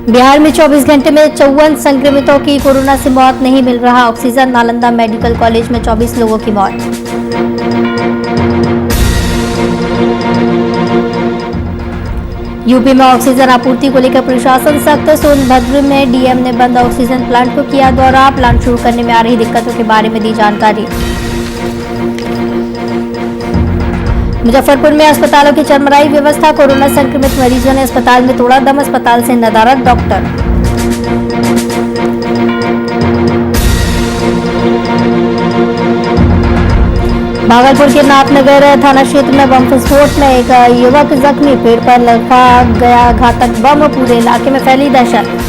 बिहार में 24 घंटे में 54 संक्रमितों की कोरोना से मौत, नहीं मिल रहा ऑक्सीजन। नालंदा मेडिकल कॉलेज में 24 लोगों की मौत। यूपी में ऑक्सीजन आपूर्ति को लेकर प्रशासन सख्त। सोनभद्र में डीएम ने बंद ऑक्सीजन प्लांट को किया दौरा। प्लांट शुरू करने में आ रही दिक्कतों के बारे में दी जानकारी। मुजफ्फरपुर में अस्पतालों की चरमराई व्यवस्था। कोरोना संक्रमित मरीजों ने अस्पताल में तोड़ा दम। अस्पताल से नदारद डॉक्टर। भागलपुर के नाथनगर थाना क्षेत्र में बम विस्फोट में एक युवक जख्मी। पेड़ पर लगा गया घातक बम। पूरे इलाके में फैली दहशत।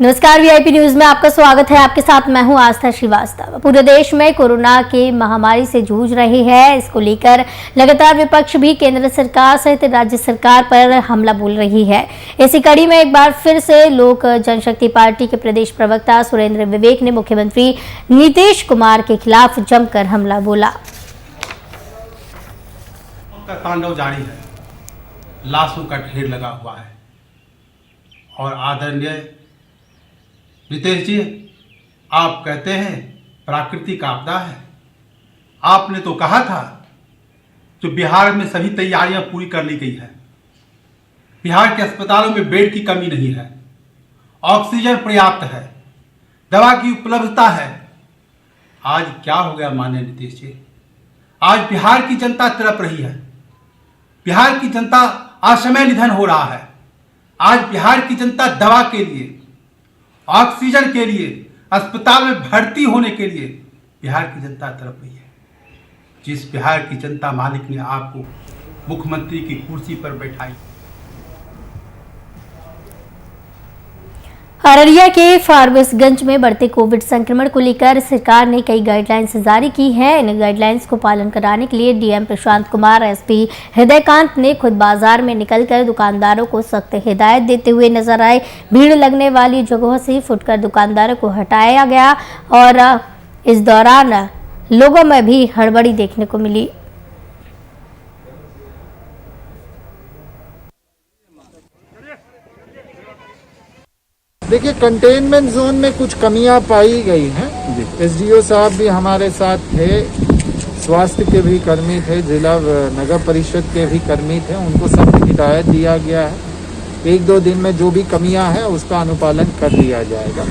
नमस्कार, वीआईपी न्यूज में आपका स्वागत है। आपके साथ मैं हूं आस्था श्रीवास्तव। पूरे देश में कोरोना की महामारी से जूझ रही है। इसको लेकर लगातार विपक्ष भी केंद्र सरकार सहित राज्य सरकार पर हमला बोल रही है। इसी कड़ी में एक बार फिर से लोक जनशक्ति पार्टी के प्रदेश प्रवक्ता सुरेंद्र विवेक ने मुख्यमंत्री नीतीश कुमार के खिलाफ जमकर हमला बोला। तांडव जारी है, लाशों का ढेर लगा हुआ है और आदरणीय नीतीश जी, आप कहते हैं प्राकृतिक आपदा है। आपने तो कहा था जो बिहार में सभी तैयारियां पूरी कर ली गई है। बिहार के अस्पतालों में बेड की कमी नहीं है, ऑक्सीजन पर्याप्त है, दवा की उपलब्धता है। आज क्या हो गया माननीय नीतीश जी? आज बिहार की जनता तड़प रही है। बिहार की जनता असमय निधन हो रहा है। आज बिहार की जनता दवा के लिए, ऑक्सीजन के लिए, अस्पताल में भर्ती होने के लिए बिहार की जनता तड़प रही है। जिस बिहार की जनता मालिक ने आपको मुख्यमंत्री की कुर्सी पर बैठाई। अररिया के फारबिसगंज में बढ़ते कोविड संक्रमण को लेकर सरकार ने कई गाइडलाइंस जारी की हैं। इन गाइडलाइंस को पालन कराने के लिए डीएम प्रशांत कुमार, एसपी हृदयकांत ने खुद बाजार में निकलकर दुकानदारों को सख्त हिदायत देते हुए नजर आए। भीड़ लगने वाली जगहों से फुटकर दुकानदारों को हटाया गया और इस दौरान लोगों में भी हड़बड़ी देखने को मिली। देखिए, कंटेनमेंट जोन में कुछ कमियां पाई गई हैं। एसडीओ साहब भी हमारे साथ थे, स्वास्थ्य के भी कर्मी थे, जिला नगर परिषद के भी कर्मी थे। उनको सख्त हिदायत दिया गया है। 1-2 दिन में जो भी कमियां हैं उसका अनुपालन कर लिया जाएगा।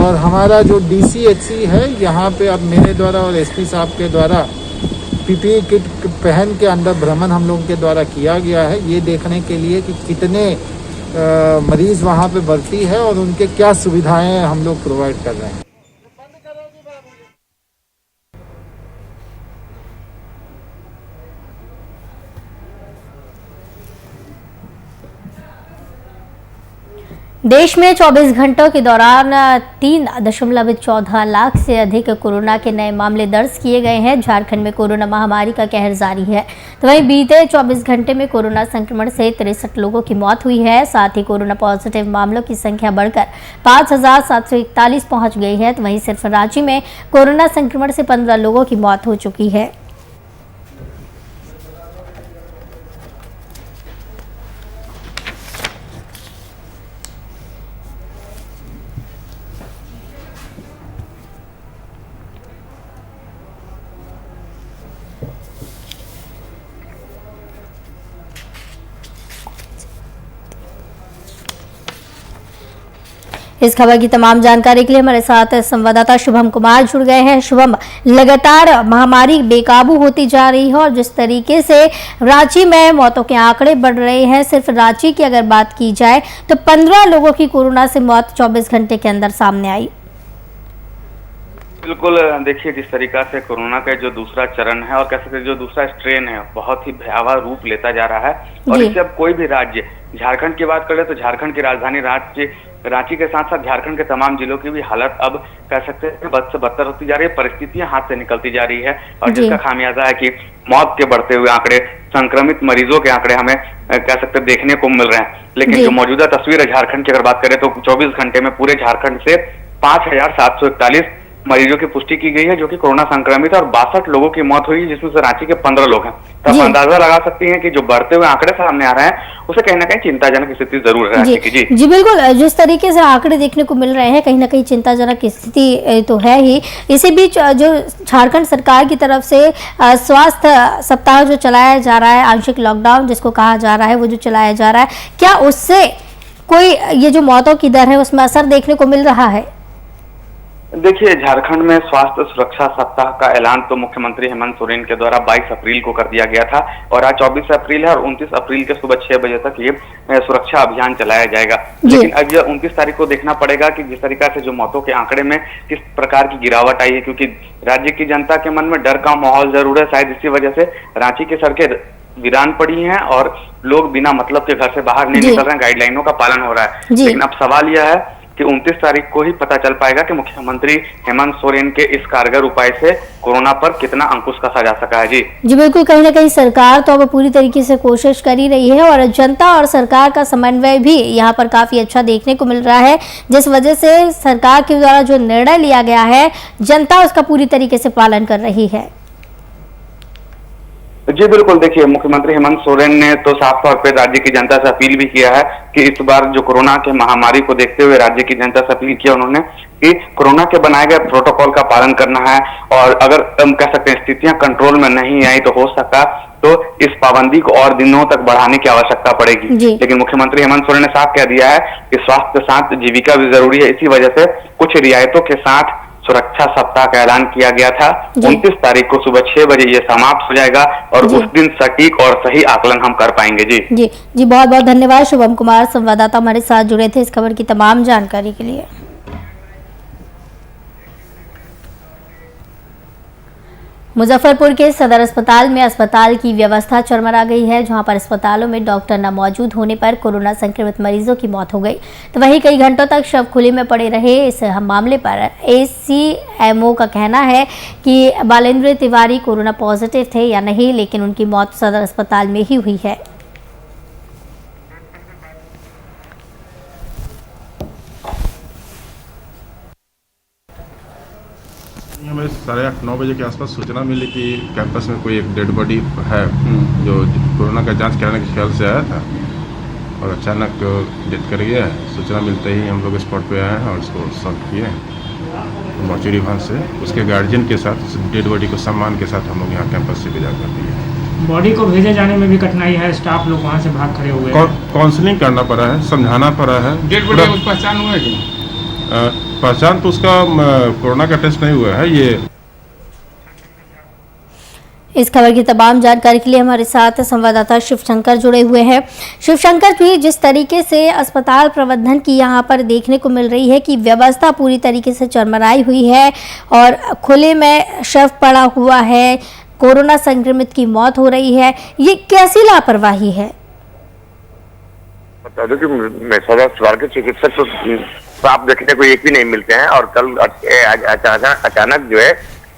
और हमारा जो डीसीएचसी है, यहाँ पे अब मेरे द्वारा और एसपी साहब के द्वारा पीपीई किट पहन के अंदर भ्रमण हम लोगों के द्वारा किया गया है, ये देखने के लिए कि कितने मरीज वहाँ पे भर्ती है और उनके क्या सुविधाएं हम लोग प्रोवाइड कर रहे हैं। देश में 24 घंटों के दौरान 3.14 लाख से अधिक कोरोना के नए मामले दर्ज किए गए हैं। झारखंड में कोरोना महामारी का कहर जारी है। तो वहीं बीते 24 घंटे में कोरोना संक्रमण से 63 लोगों की मौत हुई है। साथ ही कोरोना पॉजिटिव मामलों की संख्या बढ़कर 5,741 पहुंच गई है। तो वहीं सिर्फ रांची में कोरोना संक्रमण से 15 लोगों की मौत हो चुकी है। इस खबर की तमाम जानकारी के लिए हमारे साथ संवाददाता शुभम कुमार जुड़ गए हैं। शुभम, लगातार महामारी बेकाबू होती जा रही है और जिस तरीके से रांची में मौतों के आंकड़े बढ़ रहे हैं, सिर्फ रांची की अगर बात की जाए तो 15 लोगों की कोरोना से मौत 24 घंटे के अंदर सामने आई। बिल्कुल, देखिए जिस तरीका से कोरोना का जो दूसरा चरण है और कह सकते जो दूसरा स्ट्रेन है बहुत ही भयावह रूप लेता जा रहा है। और इससे अब कोई भी राज्य, झारखंड की बात करें तो झारखंड की राजधानी रांची के साथ साथ झारखंड के तमाम जिलों की भी हालत अब कह सकते हैं बद से बदतर होती जा रही है। परिस्थितियां हाथ से निकलती जा रही है और जिसका खामियाजा है कि मौत के बढ़ते हुए आंकड़े, संक्रमित मरीजों के आंकड़े हमें कह सकते देखने को मिल रहे हैं। लेकिन जो मौजूदा तस्वीर है झारखंड की अगर बात करें तो 24 घंटे में पूरे झारखंड से 5,741 मरीजों की पुष्टि की गई है जो कि कोरोना संक्रमित है और 62 लोगों की मौत हुई, जिसमें से रांची के 15 लोग हैं। तो आप अंदाजा लगा सकती हैं कि जो बढ़ते हुए आंकड़े सामने आ रहे हैं उसे कहीं ना कहीं चिंताजनक स्थिति जरूर है रांची की। जी बिल्कुल, जिस तरीके से आंकड़े देखने को मिल रहे हैं कहीं ना कहीं चिंताजनक स्थिति तो है ही। इसी बीच जो झारखंड सरकार की तरफ से स्वास्थ्य सप्ताह जो चलाया जा रहा है, आंशिक लॉकडाउन जिसको कहा जा रहा है, वो जो चलाया जा रहा है, क्या उससे कोई ये जो मौतों की दर है उसमें असर देखने को मिल रहा है? देखिए, झारखंड में स्वास्थ्य सुरक्षा सप्ताह का ऐलान तो मुख्यमंत्री हेमंत सोरेन के द्वारा 22 अप्रैल को कर दिया गया था और आज 24 अप्रैल है और 29 अप्रैल के सुबह 6 बजे तक ये सुरक्षा अभियान चलाया जाएगा। लेकिन अब यह 29 तारीख को देखना पड़ेगा कि जिस तरीका से जो मौतों के आंकड़े में किस प्रकार की गिरावट आई है, क्योंकि राज्य की जनता के मन में डर का माहौल जरूर है। शायद इसी वजह से रांची की सड़कें वीरान पड़ी हैं और लोग बिना मतलब के घर से बाहर नहीं निकल रहे हैं, गाइडलाइनों का पालन हो रहा है। लेकिन अब सवाल यह है कि 29 तारीख को ही पता चल पाएगा कि मुख्यमंत्री हेमंत सोरेन के इस कारगर उपाय से कोरोना पर कितना अंकुश कसा जा सका है। जी बिल्कुल, कहीं ना कहीं सरकार तो अब पूरी तरीके से कोशिश कर ही रही है और जनता और सरकार का समन्वय भी यहाँ पर काफी अच्छा देखने को मिल रहा है, जिस वजह से सरकार के द्वारा जो निर्णय लिया गया है जनता उसका पूरी तरीके से पालन कर रही है। जी बिल्कुल, देखिए, मुख्यमंत्री हेमंत सोरेन ने तो साफ तौर पर राज्य की जनता से अपील भी किया है कि इस बार जो कोरोना के महामारी को देखते हुए राज्य की जनता से अपील किया उन्होंने कि कोरोना के बनाए गए प्रोटोकॉल का पालन करना है और अगर हम कह सकते हैं स्थितियां कंट्रोल में नहीं आई तो हो सकता तो इस पाबंदी को और दिनों तक बढ़ाने की आवश्यकता पड़ेगी। लेकिन मुख्यमंत्री हेमंत सोरेन ने साफ कह दिया है कि स्वास्थ्य के साथ जीविका भी जरूरी है, इसी वजह से कुछ रियायतों के साथ सुरक्षा सप्ताह का ऐलान किया गया था। 29 तारीख को सुबह 6 बजे ये समाप्त हो जाएगा और उस दिन सटीक और सही आकलन हम कर पाएंगे। जी बहुत बहुत धन्यवाद शुभम कुमार, संवाददाता हमारे साथ जुड़े थे इस खबर की तमाम जानकारी के लिए। मुजफ्फरपुर के सदर अस्पताल में अस्पताल की व्यवस्था चरमरा गई है, जहां पर अस्पतालों में डॉक्टर न मौजूद होने पर कोरोना संक्रमित मरीजों की मौत हो गई। तो वहीं कई घंटों तक शव खुले में पड़े रहे। इस मामले पर एसीएमओ का कहना है कि बालेंद्र तिवारी कोरोना पॉजिटिव थे या नहीं, लेकिन उनकी मौत सदर अस्पताल में ही हुई है। हमें 8:30-9 बजे के आसपास सूचना मिली कि कैंपस में कोई एक डेड बॉडी है जो कोरोना का जांच कराने के ख्याल से आया था और अचानक डेथ कर गया है। सूचना मिलते ही हम लोग स्पॉट पे आए हैं और उसको सॉल्व किए हैं मॉर्चरी वाहन से। उसके गार्जियन के साथ उस डेड बॉडी को सम्मान के साथ हम लोग यहाँ कैंपस से विदा कर दिए। बॉडी को भेजे जाने में भी कठिनाई है, स्टाफ लोग वहाँ से भाग खड़े हुए हैं। काउंसलिंग करना पड़ा है, समझाना पड़ा है। डेड बॉडी की पहचान हुआ है कि पहचान तो उसका कोरोना का टेस्ट नहीं हुआ है। ये इस खबर की तमाम जानकारी के लिए हमारे साथ संवाददाता शिवशंकर जुड़े हुए हैं। शिवशंकर जी, जिस तरीके से अस्पताल प्रबंधन की यहाँ पर देखने को मिल रही है कि व्यवस्था पूरी तरीके से चरमराई हुई है और खुले में शव पड़ा हुआ है, कोरोना संक्रमित की मौत हो रही है, ये कैसी लापरवाही है? बता दो कि सदर अस्पताल के चिकित्सक तो साफ देखने को एक भी नहीं मिलते हैं और कल अचानक जो है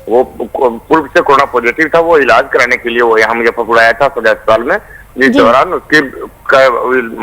वो पूर्व से कोरोना पॉजिटिव था, वो इलाज कराने के लिए वो यहाँ मुजफ्फरपुर आया था सदर अस्पताल में, जिस दौरान उसकी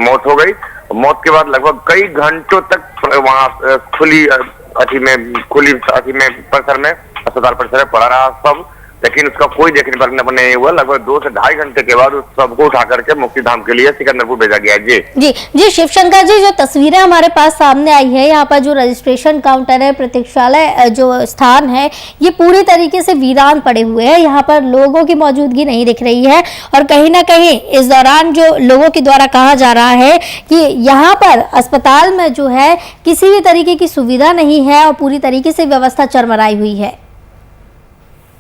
मौत हो गई। मौत के बाद लगभग कई घंटों तक वहाँ खुली अथी में परिसर में अस्पताल परिसर में पड़ा रहा सब, लेकिन उसका कोई देखने पर नहीं हुआ। लगभग 2 से ढाई घंटे के बाद उस सबको उठा करके मुक्तिधाम के लिए सिकंदरपुर भेजा गया। जी शिवशंकर जी, जो तस्वीरें हमारे पास सामने आई है, यहाँ पर जो रजिस्ट्रेशन काउंटर है, प्रतीक्षालय जो स्थान है, ये पूरी तरीके से वीरान पड़े हुए हैं। यहाँ पर लोगों की मौजूदगी नहीं दिख रही है और कहीं ना कहीं इस दौरान जो लोगों के द्वारा कहा जा रहा है कि यहाँ पर अस्पताल में जो है किसी भी तरीके की सुविधा नहीं है और पूरी तरीके से व्यवस्था चरमराई हुई है।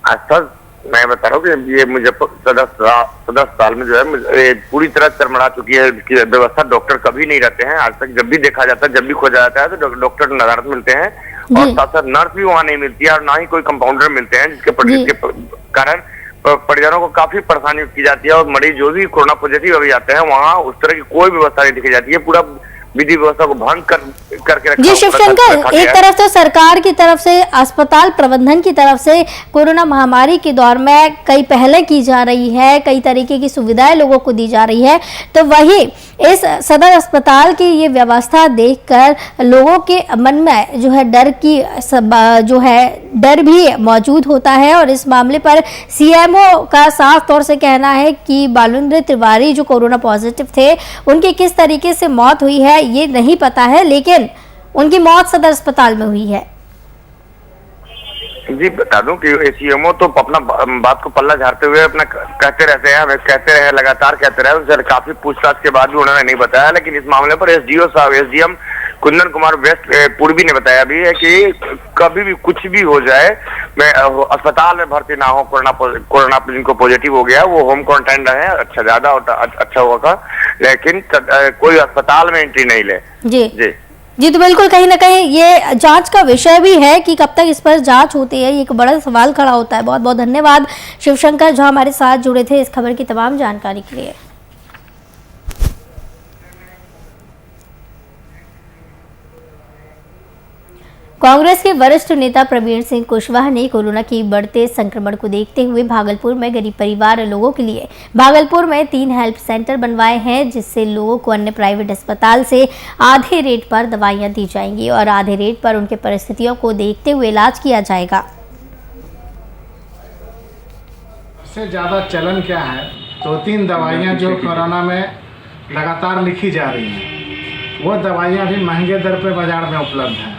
सर, मैं बता रहा हूँ कि ये सदर अस्पताल में जो है पूरी तरह चरमरा चुकी है व्यवस्था। डॉक्टर कभी नहीं रहते हैं आज तक। जब भी देखा जाता है, जब भी खोजा जाता है तो डॉक्टर नजर मिलते हैं और साथ साथ नर्स भी वहाँ नहीं मिलती है और ना ही कोई कंपाउंडर मिलते हैं, जिसके कारण परिजनों को काफी परेशानी की जाती है और मरीज जो भी कोरोना पॉजिटिव अभी आते हैं वहाँ उस तरह की कोई व्यवस्था नहीं दिखी जाती है। पूरा विधि व्यवस्था को भंग करके रखा। जी शिवशंकर, एक तरफ तो सरकार की तरफ से, अस्पताल प्रबंधन की तरफ से कोरोना महामारी के दौर में कई पहलें की जा रही है, कई तरीके की सुविधाएं लोगों को दी जा रही है, तो वही इस सदर अस्पताल की ये व्यवस्था देखकर लोगों के मन में जो है डर भी मौजूद होता है और इस मामले पर सीएमओ का साफ तौर से कहना है कि बालुन्द्र तिवारी जो कोरोना पॉजिटिव थे उनकी किस तरीके से मौत हुई है ये नहीं पता है, लेकिन उनकी मौत सदर अस्पताल में हुई है। जी बता दूं कि सीएमओ तो अपना बात को पल्ला झाड़ते हुए अपना कहते रहते हैं, कहते रहे, लगातार कहते रहे। उनसे काफी पूछताछ के बाद भी उन्होंने नहीं बताया, लेकिन इस मामले पर एसडीओ साहब, एसडीएम कुंदन कुमार वेस्ट पूर्वी ने बताया भी है कि कभी भी कुछ भी हो जाए, मैं अस्पताल में भर्ती ना हो, कोरोना जिनको पॉजिटिव हो गया वो होम क्वारंटाइन रहे, अच्छा ज्यादा अच्छा होगा, लेकिन कोई अस्पताल में एंट्री नहीं ले। जी जी, तो बिल्कुल कहीं ना कहीं ये जांच का विषय भी है कि कब तक इस पर जांच होती है, ये एक बड़ा सवाल खड़ा होता है। बहुत बहुत धन्यवाद शिवशंकर जो हमारे साथ जुड़े थे इस खबर की तमाम जानकारी के लिए। कांग्रेस के वरिष्ठ नेता प्रवीण सिंह कुशवाहा ने कोरोना की बढ़ते संक्रमण को देखते हुए भागलपुर में गरीब परिवार लोगों के लिए भागलपुर में 3 हेल्प सेंटर बनवाए हैं, जिससे लोगों को अन्य प्राइवेट अस्पताल से आधे रेट पर दवाइयां दी जाएंगी और आधे रेट पर उनके परिस्थितियों को देखते हुए इलाज किया जाएगा। सबसे ज़्यादा चलन क्या है, 2-3 दवाइयाँ जो कोरोना में लगातार लिखी जा रही हैं, वो दवाइयाँ भी महंगे दर पे बाज़ार में उपलब्ध हैं।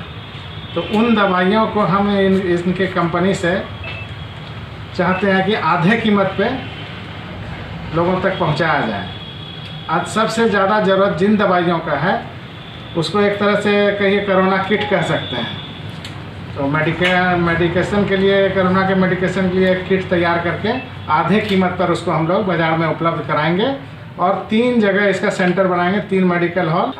तो उन दवाइयों को हम इनके कंपनी से चाहते हैं कि आधे कीमत पे लोगों तक पहुंचाया जाए। आज सबसे ज़्यादा ज़रूरत जिन दवाइयों का है उसको एक तरह से कहिए कोरोना किट कह सकते हैं। तो मेडिकेशन के लिए, कोरोना के मेडिकेशन के लिए एक किट तैयार करके आधे कीमत पर उसको हम लोग बाज़ार में उपलब्ध कराएंगे और 3 जगह इसका सेंटर बनाएंगे, 3 मेडिकल हॉल।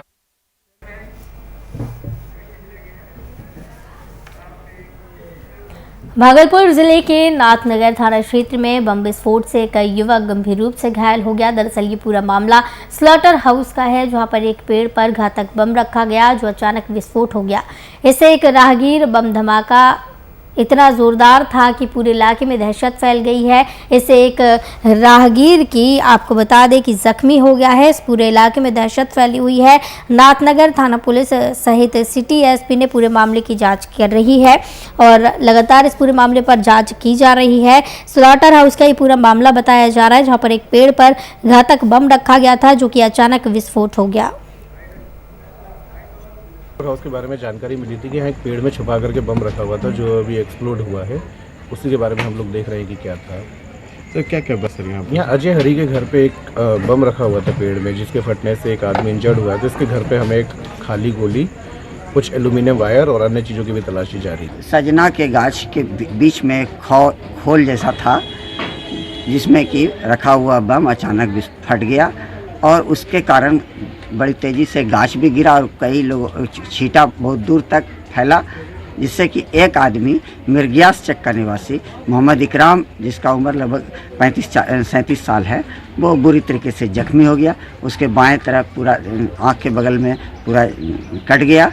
भागलपुर जिले के नाथनगर थाना क्षेत्र में बम विस्फोट से कई युवक गंभीर रूप से घायल हो गया। दरअसल ये पूरा मामला स्लॉटर हाउस का है, जहां पर एक पेड़ पर घातक बम रखा गया जो अचानक विस्फोट हो गया। इससे एक राहगीर बम धमाका इतना जोरदार था कि पूरे इलाके में दहशत फैल गई है। इससे एक राहगीर की आपको बता दें कि जख्मी हो गया है। इस पूरे इलाके में दहशत फैली हुई है। नाथनगर थाना पुलिस सहित सिटी एसपी ने पूरे मामले की जांच कर रही है और लगातार इस पूरे मामले पर जांच की जा रही है। स्लॉटर हाउस का ये पूरा मामला बताया जा रहा है, जहां पर एक पेड़ पर घातक बम रखा गया था जो कि अचानक विस्फोट हो गया। हाउस के बारे में जानकारी मिली थी कि यहाँ एक पेड़ में छुपा करके बम रखा हुआ था जो अभी एक्सप्लोड हुआ है, उसी के बारे में हम लोग देख रहे हैं कि क्या था। तो क्या क्या बस यहाँ अजय हरी के घर पे एक बम रखा हुआ था पेड़ में, जिसके फटने से एक आदमी इंजर्ड हुआ था। इसके घर पे हमें एक खाली गोली, कुछ एल्यूमिनियम वायर और अन्य चीज़ों की भी तलाशी जा रही थी। सजना के गाछ के बीच में खोल जैसा था जिसमें कि रखा हुआ बम अचानक फट गया और उसके कारण बड़ी तेज़ी से गाछ भी गिरा और कई लोग छींटा बहुत दूर तक फैला, जिससे कि एक आदमी मिर्गियास चक का निवासी मोहम्मद इकराम, जिसका उम्र लगभग 35-37 साल है, वो बुरी तरीके से जख्मी हो गया। उसके बाएं तरफ पूरा आँख के बगल में पूरा कट गया।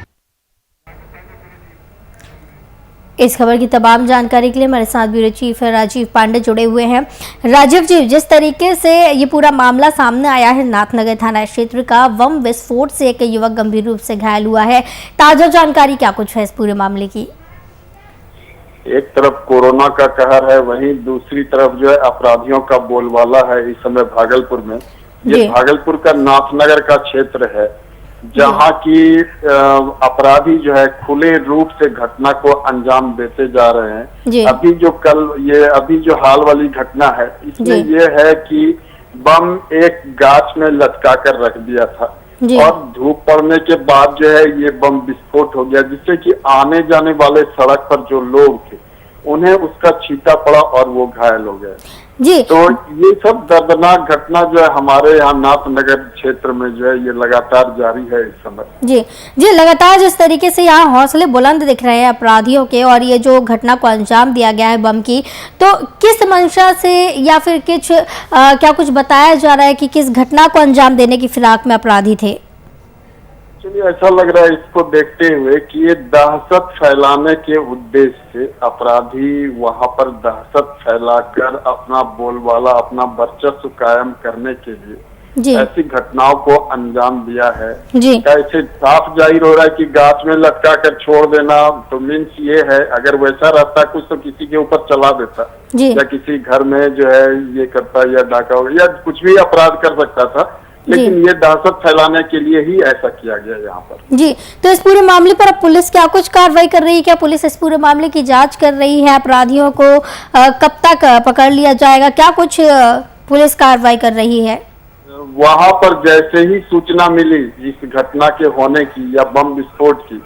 इस खबर की तमाम जानकारी के लिए हमारे साथ ब्यूरो चीफ राजीव पांडे जुड़े हुए हैं। राजीव जी, जिस तरीके से ये पूरा मामला सामने आया है नाथनगर थाना क्षेत्र का, बम विस्फोट से एक युवक गंभीर रूप से घायल हुआ है, ताजा जानकारी क्या कुछ है इस पूरे मामले की? एक तरफ कोरोना का कहर है, वहीं दूसरी तरफ जो है अपराधियों का बोलबाला है इस समय भागलपुर में। ये भागलपुर का नाथनगर का क्षेत्र है जहाँ की अपराधी जो है खुले रूप से घटना को अंजाम देते जा रहे हैं। अभी जो हाल वाली घटना है इसमें ये है कि बम एक गाछ में लटका कर रख दिया था और धूप पड़ने के बाद जो है ये बम विस्फोट हो गया, जिससे कि आने जाने वाले सड़क पर जो लोग थे उन्हें उसका छींटा पड़ा और वो घायल हो गए जी। तो ये सब दर्दनाक घटना जो है हमारे यहाँ नाथनगर क्षेत्र में जो है ये लगातार जारी है इस समय। जी लगातार जिस तरीके से यहाँ हौसले बुलंद दिख रहे हैं अपराधियों के और ये जो घटना को अंजाम दिया गया है बम की, तो किस मंशा से या फिर क्या कुछ बताया जा रहा है कि किस घटना को अंजाम देने की फिराक में अपराधी थे? चलिए, ऐसा लग रहा है इसको देखते हुए कि ये दहशत फैलाने के उद्देश्य से अपराधी वहां पर दहशत फैलाकर अपना बोलबाला, अपना वर्चस्व कायम करने के लिए जी। ऐसी घटनाओं को अंजाम दिया है। जी। ऐसे साफ जाहिर हो रहा है कि गाछ में लटका कर छोड़ देना, तो मीन्स ये है अगर वैसा रहता कुछ तो किसी के ऊपर चला देता जी। या किसी घर में जो है ये करता या डाका या कुछ भी अपराध कर सकता था, लेकिन ये दहशत फैलाने के लिए ही ऐसा किया गया यहाँ पर। जी, तो इस पूरे मामले पर अब पुलिस क्या कुछ कार्रवाई कर रही है? क्या पुलिस इस पूरे मामले की जांच कर रही है? अपराधियों को कब तक पकड़ लिया जाएगा? क्या कुछ पुलिस कार्रवाई कर रही है? वहाँ पर जैसे ही सूचना मिली इस घटना के होने की या बम विस्फोट की,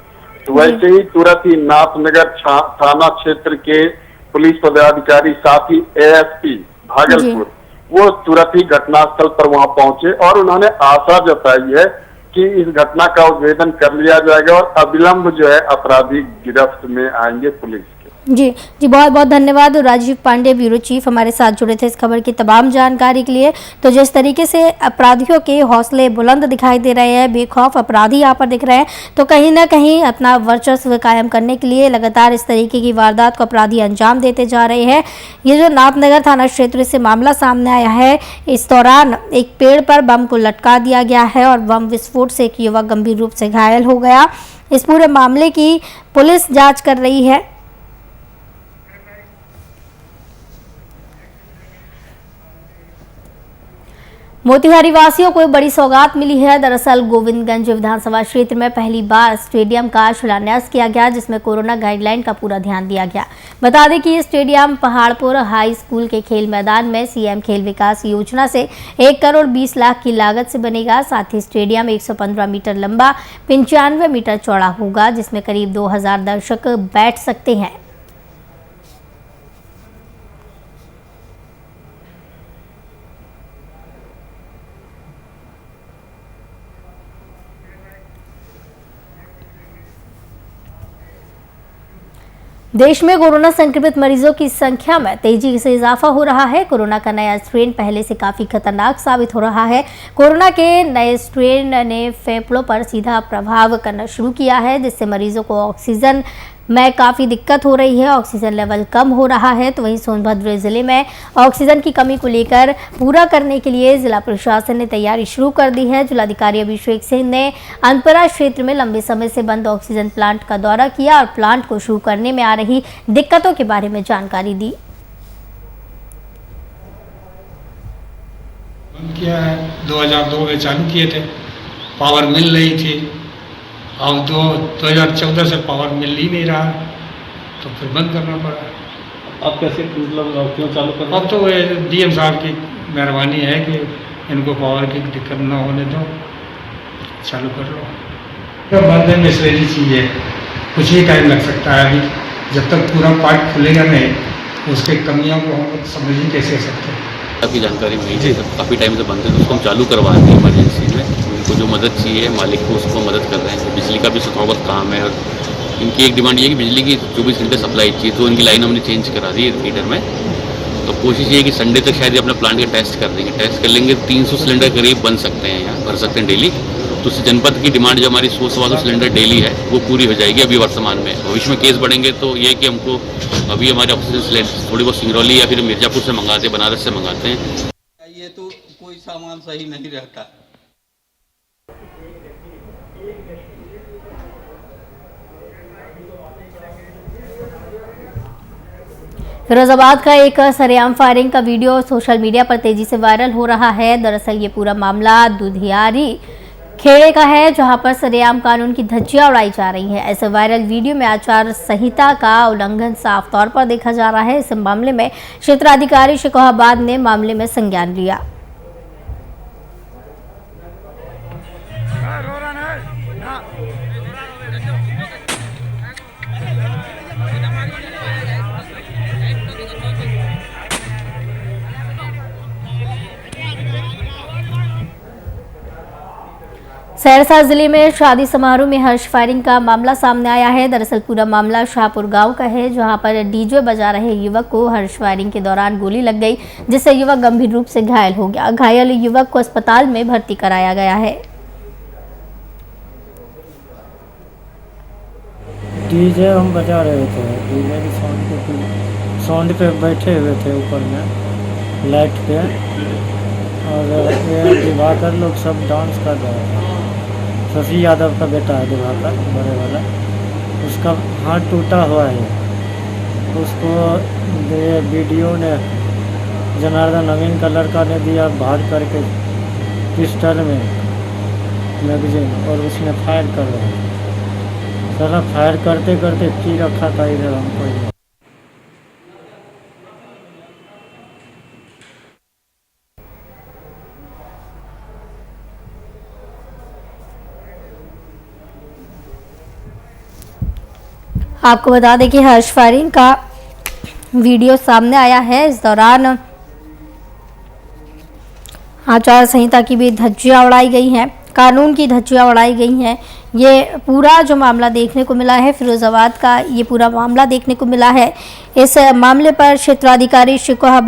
तो वैसे ही तुरंत ही नाथनगर थाना क्षेत्र के पुलिस पदाधिकारी साथ ही एएसपी भागलपुर वो तुरंत ही घटनास्थल पर वहां पहुंचे और उन्होंने आशा जताई है कि इस घटना का उद्भेदन कर लिया जाएगा और अविलंब जो है अपराधी गिरफ्त में आएंगे पुलिस के। जी जी, बहुत बहुत धन्यवाद राजीव पांडे, ब्यूरो चीफ हमारे साथ जुड़े थे इस खबर की तमाम जानकारी के लिए। तो जिस तरीके से अपराधियों के हौसले बुलंद दिखाई दे रहे हैं, बेखौफ अपराधी यहाँ पर दिख रहे हैं, तो कहीं ना कहीं अपना वर्चस्व कायम करने के लिए लगातार इस तरीके की वारदात को अपराधी अंजाम देते जा रहे हैं। ये जो नाथनगर थाना क्षेत्र से मामला सामने आया है, इस दौरान एक पेड़ पर बम को लटका दिया गया है और बम विस्फोट से एक युवक गंभीर रूप से घायल हो गया। इस पूरे मामले की पुलिस जाँच कर रही है। मोतिहारी वासियों को एक बड़ी सौगात मिली है। दरअसल गोविंदगंज विधानसभा क्षेत्र में पहली बार स्टेडियम का शिलान्यास किया गया, जिसमें कोरोना गाइडलाइन का पूरा ध्यान दिया गया। बता दें कि ये स्टेडियम पहाड़पुर हाई स्कूल के खेल मैदान में सीएम खेल विकास योजना से 1 करोड़ 20 लाख की लागत से बनेगा। साथ ही स्टेडियम 115 मीटर लंबा 95 मीटर चौड़ा होगा, जिसमें करीब 2000 दर्शक बैठ सकते हैं। देश में कोरोना संक्रमित मरीजों की संख्या में तेजी से इजाफा हो रहा है। कोरोना का नया स्ट्रेन पहले से काफी खतरनाक साबित हो रहा है। कोरोना के नए स्ट्रेन ने फेफड़ों पर सीधा प्रभाव करना शुरू किया है, जिससे मरीजों को ऑक्सीजन में काफ़ी दिक्कत हो रही है। ऑक्सीजन लेवल कम हो रहा है। तो वहीं सोनभद्र जिले में ऑक्सीजन की कमी को लेकर पूरा करने के लिए जिला प्रशासन ने तैयारी शुरू कर दी है। जिलाधिकारी अभिषेक सिंह ने अनपरा क्षेत्र में लंबे समय से बंद ऑक्सीजन प्लांट का दौरा किया और प्लांट को शुरू करने में आ रही दिक्कतों के बारे में जानकारी दी। किया है 2002 में चालू किए थे, पावर मिल रही थी। अब 2014 से पावर मिल ही नहीं रहा, तो फिर बंद करना पड़ा। अब कैसे मतलब क्यों चालू करना? अब तो डीएम साहब की मेहरबानी है कि इनको पावर की दिक्कत ना होने दो, चालू कर लो। तो बंद में सही चीज़ है, कुछ ही टाइम लग सकता है। अभी जब तक पूरा पार्ट खुलेगा नहीं, उसके कमियों को हम समझ ही कैसे सकते हैं। काफ़ी जानकारी मिली थी, काफ़ी टाइम से बंद है, तो उसको हम चालू करवा रहे हैं इमरजेंसी में। उनको जो मदद चाहिए मालिक को, उसको मदद कर रहे हैं। बिजली का भी थोड़ा बहुत काम है और इनकी एक डिमांड ये है कि बिजली की 24 घंटे सप्लाई चाहिए, तो इनकी लाइन हमने चेंज करा दी है फीडर में। तो कोशिश ये है कि संडे तक शायद ये अपना प्लांट का टेस्ट कर देंगे। टेस्ट कर लेंगे 300 सिलेंडर करीब बन सकते हैं, यहाँ भर सकते हैं डेली। तो उस जनपद की डिमांड जो हमारी 100-125 सिलेंडर डेली है, वो पूरी हो जाएगी अभी वर्तमान में। भविष्य में केस बढ़ेंगे तो ये है कि हमको अभी हमारे ऑक्सीजन सिलेंडर थोड़ी बहुत सिंगरौली या फिर मिर्जापुर से मंगाते हैं, बनारस से मंगाते हैं। ये तो कोई सामान सही नहीं रहता। फिरोजाबाद का एक सरेआम फायरिंग का वीडियो सोशल मीडिया पर तेजी से वायरल हो रहा है। दरअसल ये पूरा मामला दुधियारी खेड़े का है, जहां पर सरेआम कानून की धज्जियां उड़ाई जा रही है। ऐसे वायरल वीडियो में आचार संहिता का उल्लंघन साफ तौर पर देखा जा रहा है। इस मामले में क्षेत्राधिकारी शिकोहाबाद ने मामले में संज्ञान लिया। सहरसा जिले में शादी समारोह में हर्ष फायरिंग का मामला सामने आया है। दरअसल पूरा मामला शाहपुर गांव का है, जहां पर डीजे बजा रहे युवक को हर्ष फायरिंग के दौरान गोली लग गई, जिससे युवक गंभीर रूप से घायल हो गया। घायल युवक को अस्पताल में भर्ती कराया गया है। डीजे हम बजा रहे थे, डीजे की साउंड पे बैठे हुए थे ऊपर में लाइट पे, और ये दिवाकर लोग सब डांस कर रहे हैं। शशि यादव का बेटा है दिवाकर, बड़े वाला, उसका हाथ टूटा हुआ है। उसको ये वीडियो ने जनार्दन नवीन का लड़का ने दिया बाहर करके पिस्टल में मैगजीन, और उसने फायर कर रहा है। सारा फायर करते करते की रखा था इधर हमको। आपको बता दें कि हर्ष फायरिंग का वीडियो सामने आया है। इस दौरान आचार संहिता की भी धज्जियां उड़ाई गई हैं, कानून की धज्जियां उड़ाई गई हैं। ये पूरा जो मामला देखने को मिला है, फिरोजाबाद का ये पूरा मामला देखने को मिला है। इस मामले पर क्षेत्राधिकारी शिकोह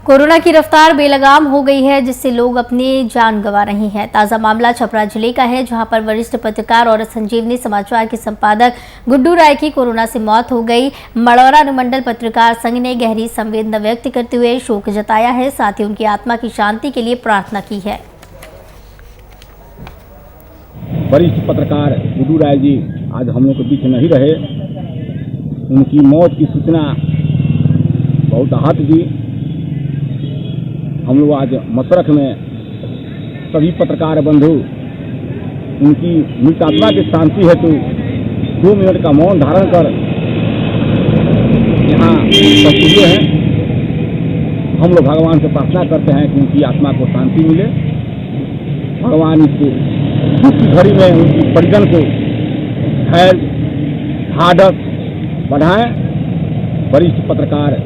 कोरोना की रफ्तार बेलगाम हो गई है, जिससे लोग अपनी जान गंवा रहे हैं। ताज़ा मामला छपरा जिले का है, जहां पर वरिष्ठ पत्रकार और संजीवनी समाचार के संपादक गुड्डू राय की कोरोना से मौत हो गई। मढ़ौरा अनुमंडल पत्रकार संघ ने गहरी संवेदना व्यक्त करते हुए शोक जताया है, साथ ही उनकी आत्मा की शांति के लिए प्रार्थना की है। वरिष्ठ पत्रकार गुड्डू राय जी आज हम लोग के बीच नहीं रहे। उनकी मौत की सूचना बहुत आहत दी। हम लोग आज मशरख में सभी पत्रकार बंधु उनकी मृत आत्मा की शांति हेतु 2 मिनट का मौन धारण कर यहाँ उपस्थित हुए हैं। हम लोग भगवान से प्रार्थना करते हैं कि उनकी आत्मा को शांति मिले। भगवान इसको दुख की घड़ी में उनकी परिजन को धैर्य ढाढ़स बढ़ाएं। वरिष्ठ पत्रकार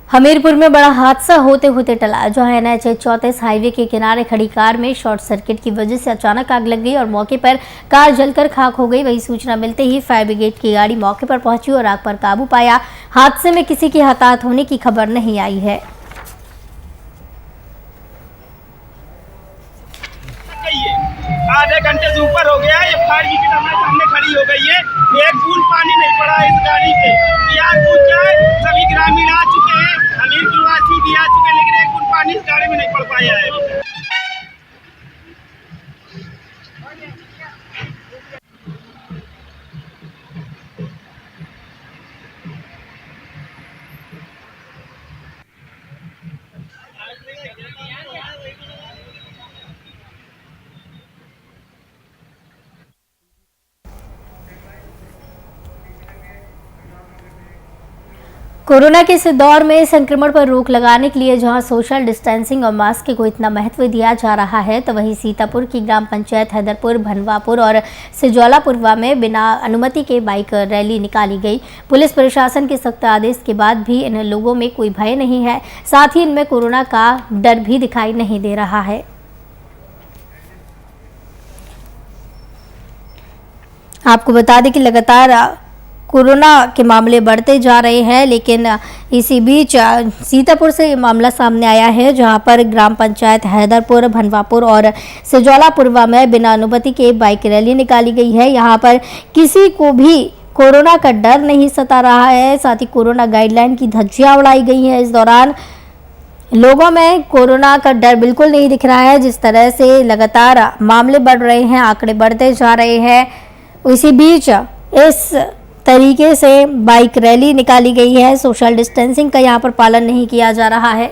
हमीरपुर में बड़ा हादसा होते होते टला, जहां NH 34 हाईवे के किनारे खड़ी कार में शॉर्ट सर्किट की वजह से अचानक आग लग गई और मौके पर कार जलकर खाक हो गई। वही सूचना मिलते ही फायर ब्रिगेड की गाड़ी मौके पर पहुंची और आग पर काबू पाया। हादसे में किसी की हताहत होने की खबर नहीं आई है। आधे घंटे से ऊपर हो गया, ये फायर ब्रिगेड हमारे सामने खड़ी हो गई है। एक बूंद पानी नहीं पड़ा इस गाड़ी पे। यार पूछ जाए, सभी ग्रामीण आ चुके हैं, हमीरपुर वासी भी आ चुके हैं, लेकिन एक बूंद पानी इस गाड़ी में नहीं पड़ पाया है। कोरोना के इस दौर में संक्रमण पर रोक लगाने के लिए जहां सोशल डिस्टेंसिंग और मास्क को इतना महत्व दिया जा रहा है, तो वहीं सीतापुर की ग्राम पंचायत हैदरपुर, भनवापुर और सिजौलापुरवा में बिना अनुमति के बाइक रैली निकाली गई। पुलिस प्रशासन के सख्त आदेश के बाद भी इन लोगों में कोई भय नहीं है, साथ ही इनमें कोरोना का डर भी दिखाई नहीं दे रहा है। आपको बता दें कि लगातार कोरोना के मामले बढ़ते जा रहे हैं, लेकिन इसी बीच सीतापुर से ये मामला सामने आया है, जहां पर ग्राम पंचायत हैदरपुर, भनवापुर और सिजौलापुरवा में बिना अनुमति के बाइक रैली निकाली गई है। यहां पर किसी को भी कोरोना का डर नहीं सता रहा है, साथ ही कोरोना गाइडलाइन की धज्जियां उड़ाई गई हैं। इस दौरान लोगों में कोरोना का डर बिल्कुल नहीं दिख रहा है। जिस तरह से लगातार मामले बढ़ रहे हैं, आंकड़े बढ़ते जा रहे हैं, इसी बीच इस तरीके से बाइक रैली निकाली गई है। सोशल डिस्टेंसिंग का यहाँ पर पालन नहीं किया जा रहा है।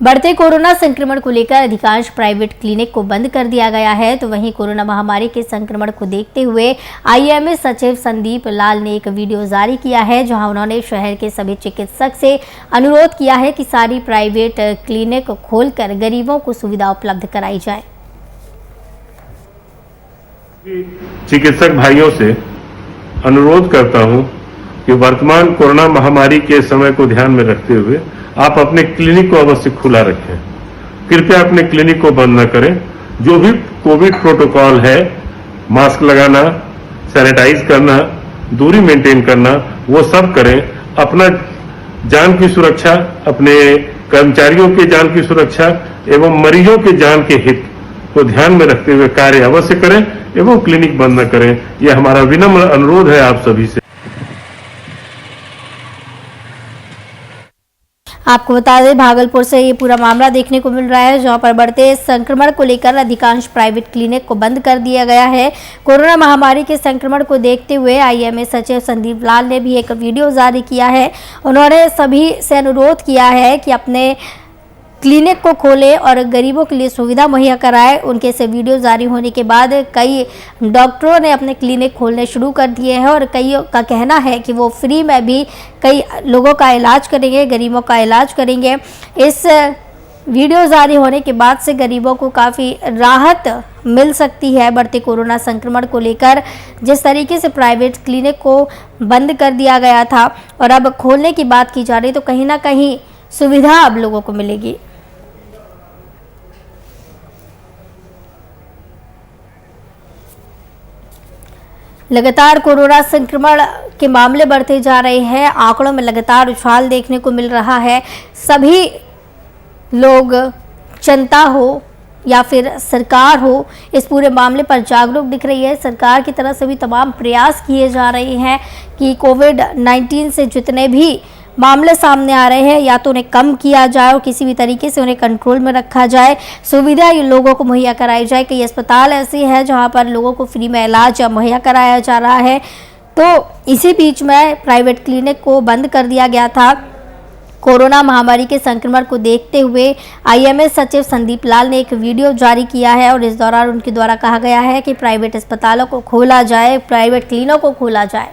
बढ़ते कोरोना संक्रमण को लेकर अधिकांश प्राइवेट क्लिनिक को बंद कर दिया गया है, तो वहीं कोरोना महामारी के संक्रमण को देखते हुए IMS सचिव संदीप लाल ने एक वीडियो जारी किया है, जहां उन्होंने शहर के सभी चिकित्सक से अनुरोध किया है कि सारी प्राइवेट क्लिनिक खोलकर गरीबों को सुविधा उपलब्ध कराई जाए। चिकित्सक भाइयों से अनुरोध करता हूं कि वर्तमान कोरोना महामारी के समय को ध्यान में रखते हुए आप अपने क्लिनिक को अवश्य खुला रखें। कृपया अपने क्लिनिक को बंद न करें। जो भी कोविड प्रोटोकॉल है, मास्क लगाना, सैनिटाइज करना, दूरी मेंटेन करना, वो सब करें। अपना जान की सुरक्षा, अपने कर्मचारियों के जान की सुरक्षा एवं मरीजों के जान के हित को ध्यान में रखते हुए कार्य अवश्य करें एवं क्लिनिक बंद न करें। यह हमारा विनम्र अनुरोध है आप सभी से। आपको बता दें, भागलपुर से ये पूरा मामला देखने को मिल रहा है, जहां पर बढ़ते संक्रमण को लेकर अधिकांश प्राइवेट क्लिनिक को बंद कर दिया गया है। कोरोना महामारी के संक्रमण को देखते हुए आईएमए सचिव संदीप लाल ने भी एक वीडियो जारी किया है। उन्होंने सभी से अनुरोध किया है कि अपने क्लिनिक को खोलें और गरीबों के लिए सुविधा मुहैया कराएं। उनके से वीडियो जारी होने के बाद कई डॉक्टरों ने अपने क्लिनिक खोलने शुरू कर दिए हैं और कई का कहना है कि वो फ्री में भी कई लोगों का इलाज करेंगे, गरीबों का इलाज करेंगे। इस वीडियो जारी होने के बाद से गरीबों को काफ़ी राहत मिल सकती है बढ़ते कोरोना संक्रमण को लेकर। जिस तरीके से प्राइवेट क्लिनिक को बंद कर दिया गया था और अब खोलने की बात की जा रही, तो कहीं ना कहीं सुविधा अब लोगों को मिलेगी। लगातार कोरोना संक्रमण के मामले बढ़ते जा रहे हैं, आंकड़ों में लगातार उछाल देखने को मिल रहा है। सभी लोग, जनता हो या फिर सरकार हो, इस पूरे मामले पर जागरूक दिख रही है। सरकार की तरफ से भी तमाम प्रयास किए जा रहे हैं कि कोविड-19 से जितने भी मामले सामने आ रहे हैं या तो उन्हें कम किया जाए और किसी भी तरीके से उन्हें कंट्रोल में रखा जाए, सुविधा लोगों को मुहैया कराई जाए। कई अस्पताल ऐसे हैं जहां पर लोगों को फ्री में इलाज मुहैया कराया जा रहा है। तो इसी बीच में प्राइवेट क्लिनिक को बंद कर दिया गया था। कोरोना महामारी के संक्रमण को देखते हुए आईएमए सचिव संदीप लाल ने एक वीडियो जारी किया है और इस दौरान उनके द्वारा कहा गया है कि प्राइवेट अस्पतालों को खोला जाए, प्राइवेट क्लिनिकों को खोला जाए।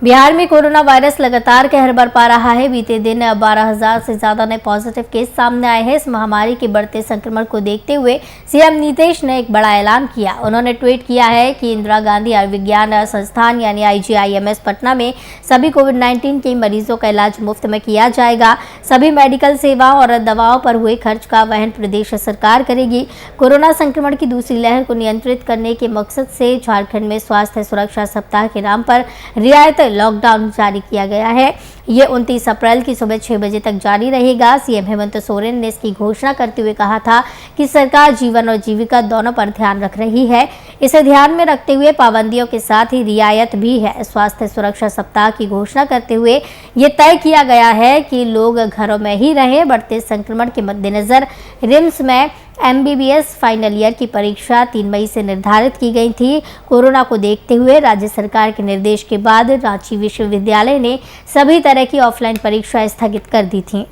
बिहार में कोरोना वायरस लगातार कहर बरपा रहा है। बीते दिन 12,000 से ज्यादा नए पॉजिटिव केस सामने आए हैं। इस महामारी के बढ़ते संक्रमण को देखते हुए सीएम नीतीश ने एक बड़ा ऐलान किया। उन्होंने ट्वीट किया है कि इंदिरा गांधी आयुर्विज्ञान संस्थान यानी IGIMS पटना में सभी कोविड-19 के मरीजों का इलाज मुफ्त में किया जाएगा। सभी मेडिकल सेवा और दवाओं पर हुए खर्च का वहन प्रदेश सरकार करेगी। कोरोना संक्रमण की दूसरी लहर को नियंत्रित करने के मकसद से झारखंड में स्वास्थ्य सुरक्षा सप्ताह के नाम पर रियायत लॉकडाउन जारी किया गया है। ये 29 अप्रैल की सुबह 6 बजे तक जारी रहेगा। सीएम हेमंत सोरेन ने इसकी घोषणा करते हुए कहा था कि सरकार जीवन और जीविका दोनों पर ध्यान रख रही है। इसे ध्यान में रखते हुए पाबंदियों के साथ ही रियायत भी है। स्वास्थ्य सुरक्षा सप्ताह की घोषणा करते हुए ये तय किया गया है कि लोग घरों में ही रहें। बढ़ते संक्रमण के मद्देनजर रिम्स में MBBS फाइनल ईयर की परीक्षा 3 मई से निर्धारित की गई थी। कोरोना को देखते हुए राज्य सरकार के निर्देश के बाद रांची विश्वविद्यालय ने सभी तरह की ऑफलाइन परीक्षा स्थगित कर दी थी।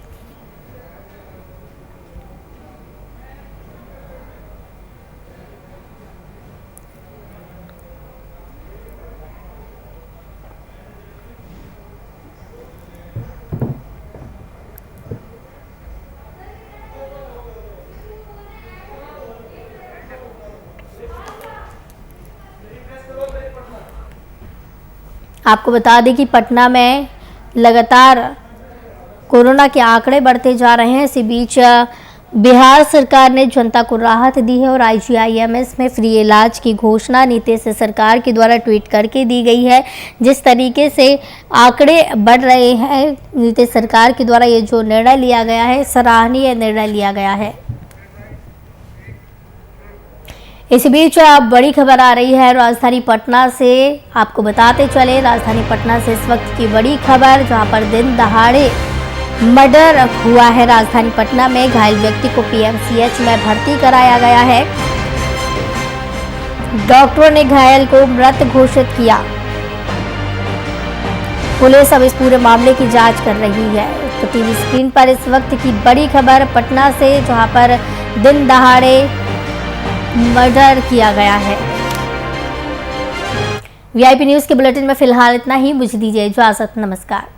आपको बता दें कि पटना में लगातार कोरोना के आंकड़े बढ़ते जा रहे हैं। इसी बीच बिहार सरकार ने जनता को राहत दी है और IGIMS में फ्री इलाज की घोषणा नीतीश सरकार के द्वारा ट्वीट करके दी गई है। जिस तरीके से आंकड़े बढ़ रहे हैं, नीतीश सरकार के द्वारा ये जो निर्णय लिया गया है, सराहनीय निर्णय लिया गया है। इस बीच बड़ी खबर आ रही है राजधानी पटना से। आपको बताते चले, राजधानी पटना से इस वक्त की बड़ी खबर, जहां पर दिन दहाड़े मर्डर हुआ है। राजधानी पटना में घायल व्यक्ति को PMCH में भर्ती कराया गया है। डॉक्टरों ने घायल को मृत घोषित किया। पुलिस अब इस पूरे मामले की जांच कर रही है। तो टीवी स्क्रीन पर इस वक्त की बड़ी खबर पटना से, जहां पर दिन दहाड़े मर्डर किया गया है। VIP न्यूज के बुलेटिन में फिलहाल इतना ही। मुझे दीजिए इजाजत। नमस्कार।